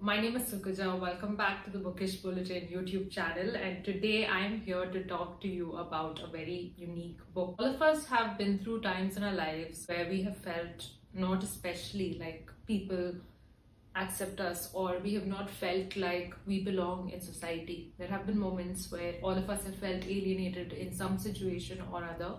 My name is Sukaja. Welcome back to the Bookish Bulletin YouTube channel, and today I am here to talk to you about a very unique book. All of us have been through times in our lives where we have felt not especially like people accept us, or we have not felt like we belong in society. There have been moments where all of us have felt alienated in some situation or other.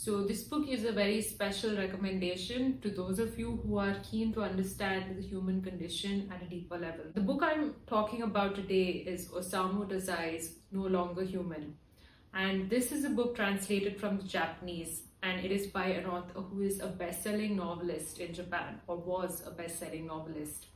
So this book is a very special recommendation to those of you who are keen to understand the human condition at a deeper level. The book I'm talking about today is Osamu Dazai's No Longer Human. And this is a book translated from the Japanese, and it is by an author who is a best-selling novelist in Japan, or was a best-selling novelist.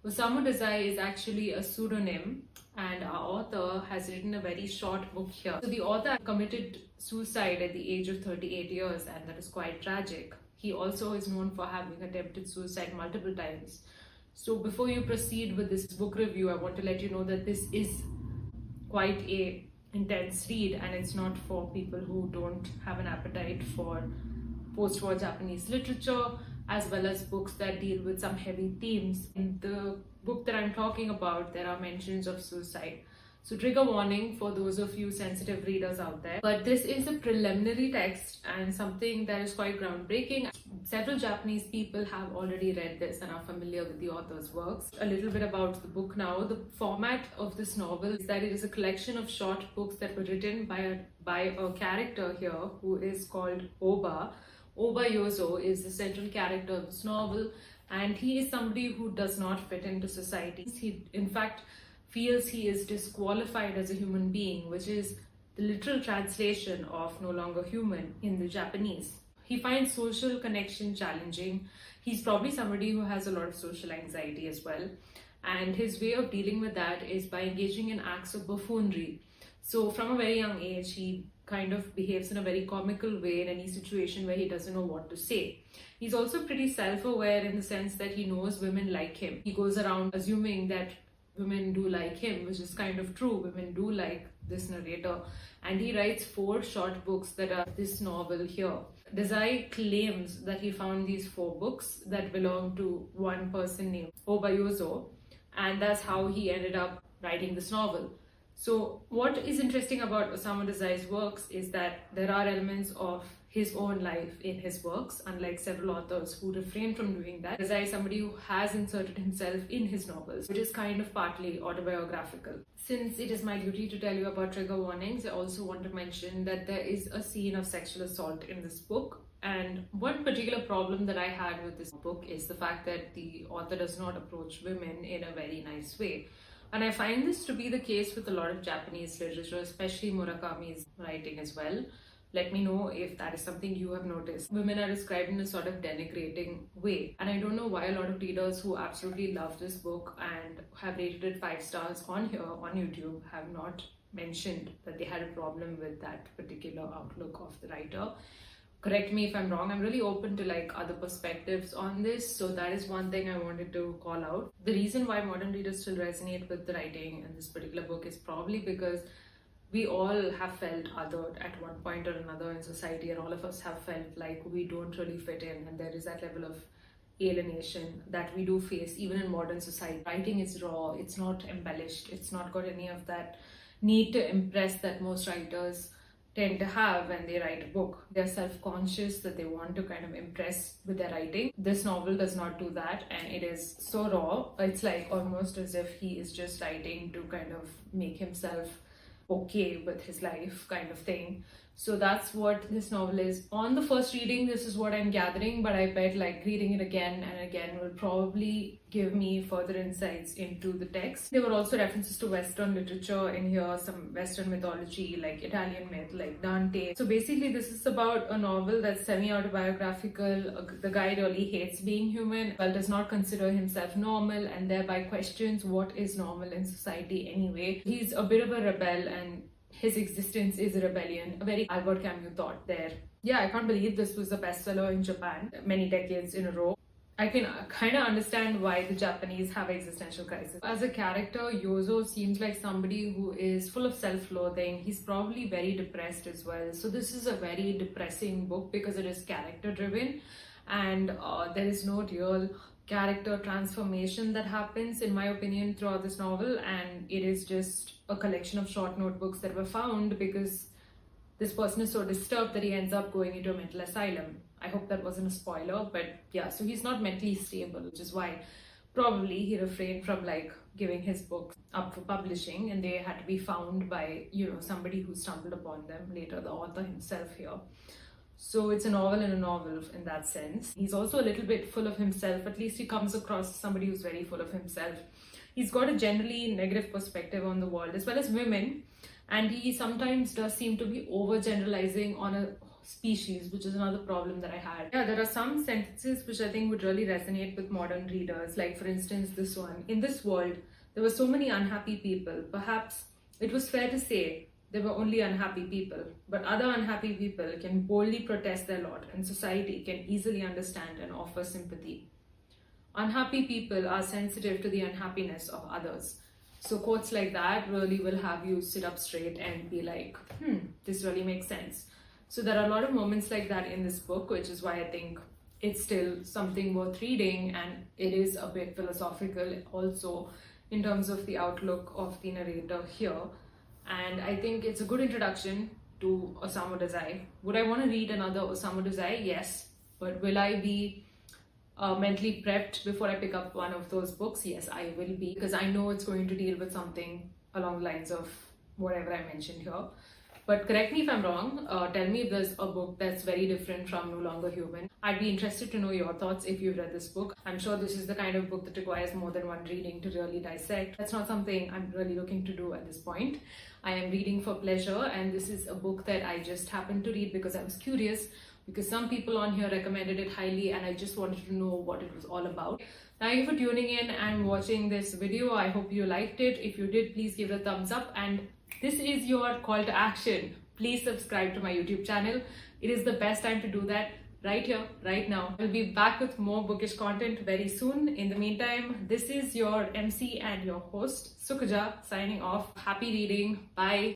Osamu Dazai is actually a pseudonym, and our author has written a very short book here. So the author committed suicide at the age of 38 years, and that is quite tragic. He also is known for having attempted suicide multiple times. So before you proceed with this book review, I want to let you know that this is quite a intense read, and it's not for people who don't have an appetite for post-war Japanese literature, as well as books that deal with some heavy themes. In the book that I'm talking about, there are mentions of suicide. So trigger warning for those of you sensitive readers out there. But this is a preliminary text and something that is quite groundbreaking. Several Japanese people have already read this and are familiar with the author's works. A little bit about the book now. The format of this novel is that it is a collection of short books that were written by a character here who is called Oba. Oba Yozo is the central character of this novel, and he is somebody who does not fit into society. He, in fact, feels he is disqualified as a human being, which is the literal translation of no longer human in the Japanese. He finds social connection challenging. He's probably somebody who has a lot of social anxiety as well. And his way of dealing with that is by engaging in acts of buffoonery. So from a very young age, he kind of behaves in a very comical way in any situation where he doesn't know what to say. He's also pretty self-aware in the sense that he knows women like him. He goes around assuming that women do like him, which is kind of true. Women do like this narrator, and he writes 4 short books that are this novel here. Dazai claims that he found these 4 books that belong to one person named Obayozo, and that's how he ended up writing this novel. So what is interesting about Osamu Dazai's works is that there are elements of his own life in his works, unlike several authors who refrain from doing that. Dazai is somebody who has inserted himself in his novels, which is kind of partly autobiographical. Since it is my duty to tell you about trigger warnings, I also want to mention that there is a scene of sexual assault in this book. And one particular problem that I had with this book is the fact that the author does not approach women in a very nice way. And I find this to be the case with a lot of Japanese literature, especially Murakami's writing as well. Let me know if that is something you have noticed. Women are described in a sort of denigrating way. And I don't know why a lot of readers who absolutely love this book and have rated it 5 stars on here, on YouTube, have not mentioned that they had a problem with that particular outlook of the writer. Correct me if I'm wrong. I'm really open to like other perspectives on this, so that is one thing I wanted to call out. The reason why modern readers still resonate with the writing in this particular book is probably because we all have felt othered at one point or another in society, and all of us have felt like we don't really fit in, and there is that level of alienation that we do face even in modern society. Writing is raw, it's not embellished, it's not got any of that need to impress that most writers tend to have when they write a book. They're self-conscious that they want to kind of impress with their writing. This novel does not do that, and it is so raw. It's like almost as if he is just writing to kind of make himself okay with his life kind of thing. So that's what this novel is. On the first reading, this is what I'm gathering, but I bet like reading it again and again will probably give me further insights into the text. There were also references to Western literature in here, some Western mythology like Italian myth like Dante. So basically this is about a novel that's semi-autobiographical. The guy really hates being human, but does not consider himself normal, and thereby questions what is normal in society anyway. He's a bit of a rebel, and his existence is a rebellion, a very Albert Camus thought there. Yeah, I can't believe this was a bestseller in Japan many decades in a row. I can kind of understand why the Japanese have existential crisis. As a character, Yozo seems like somebody who is full of self-loathing. He's probably very depressed as well. So this is a very depressing book because it is character-driven, and there is no real character transformation that happens, in my opinion, throughout this novel, and it is just a collection of short notebooks that were found because this person is so disturbed that he ends up going into a mental asylum. I hope that wasn't a spoiler, but yeah, so he's not mentally stable, which is why probably he refrained from like giving his books up for publishing, and they had to be found by, somebody who stumbled upon them, later the author himself here. So it's a novel in a novel in that sense. He's also a little bit full of himself. At least he comes across as somebody who's very full of himself. He's got a generally negative perspective on the world as well as women. And he sometimes does seem to be overgeneralizing on a species, which is another problem that I had. Yeah, there are some sentences which I think would really resonate with modern readers. Like for instance, this one. In this world, there were so many unhappy people. Perhaps it was fair to say there were only unhappy people, but other unhappy people can boldly protest their lot, and society can easily understand and offer sympathy. Unhappy people are sensitive to the unhappiness of others. So quotes like that really will have you sit up straight and be like, this really makes sense. So there are a lot of moments like that in this book, which is why I think it's still something worth reading, and it is a bit philosophical also in terms of the outlook of the narrator here. And I think it's a good introduction to Osamu Dazai. Would I want to read another Osamu Dazai? Yes. But will I be mentally prepped before I pick up one of those books? Yes, I will be, because I know it's going to deal with something along the lines of whatever I mentioned here. But correct me if I'm wrong. Tell me if there's a book that's very different from No Longer Human. I'd be interested to know your thoughts if you've read this book. I'm sure this is the kind of book that requires more than one reading to really dissect. That's not something I'm really looking to do at this point. I am reading for pleasure, and this is a book that I just happened to read because I was curious, because some people on here recommended it highly and I just wanted to know what it was all about. Thank you for tuning in and watching this video. I hope you liked it. If you did, please give it a thumbs up, and this is your call to action. Please subscribe to my YouTube channel. It is the best time to do that right here, right now. I'll be back with more bookish content very soon. In the meantime, this is your MC and your host, Sukaja, signing off. Happy reading. Bye.